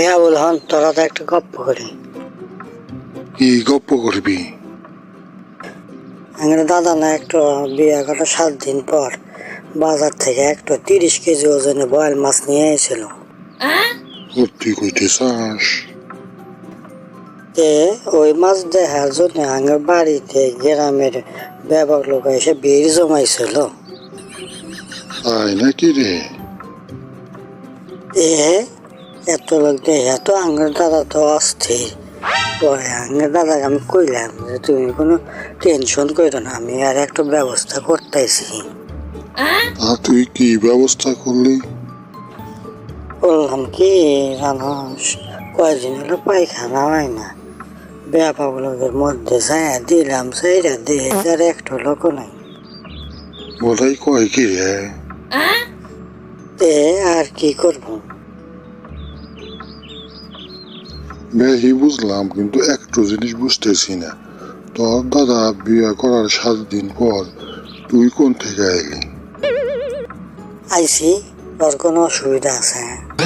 আবুল হন, তোরা তো একটা গপ্প করি। কি গপ্প করবি? আমার দাদা না একটু বিয়ে করার 7 দিন পর বাজার থেকে একটু 30 কেজি ওজনে বয়েল মাছ নিয়ে এসেছিল। সত্যি কইতে চাস? তে ওই মাছ দেখার জন্য আমার বাড়িতে গ্রামের ব্যাপক লোক এসে ভিড় জমাইছিল। তাই নাকি রে? এ এত লোক দেখে তো আমার দাদা তো অস্থির। পরে আমার দাদাকে আমি কইলাম যে তুমি কোনো টেনশন করো না, আমি আর একটা ব্যবস্থা করতেছি। তা তুই কি ব্যবস্থা করলি? বললাম কি জানোস, কয়দিন হলো পায়খানা হয় না, ব্যাপক লোকের মধ্যে ছায়া দিলাম, সেইটা দিয়ে আর একটা লোক নাই। বলাই কয় কি রে? তে আর কি করবো? বেশি বুঝলাম, কিন্তু একটু জিনিস বুঝতেছি না। তোর দাদা বিয়ে করার 7 দিন পর তুই কোন থেকে এলি? আইসি, তোর কোনো অসুবিধা আছে?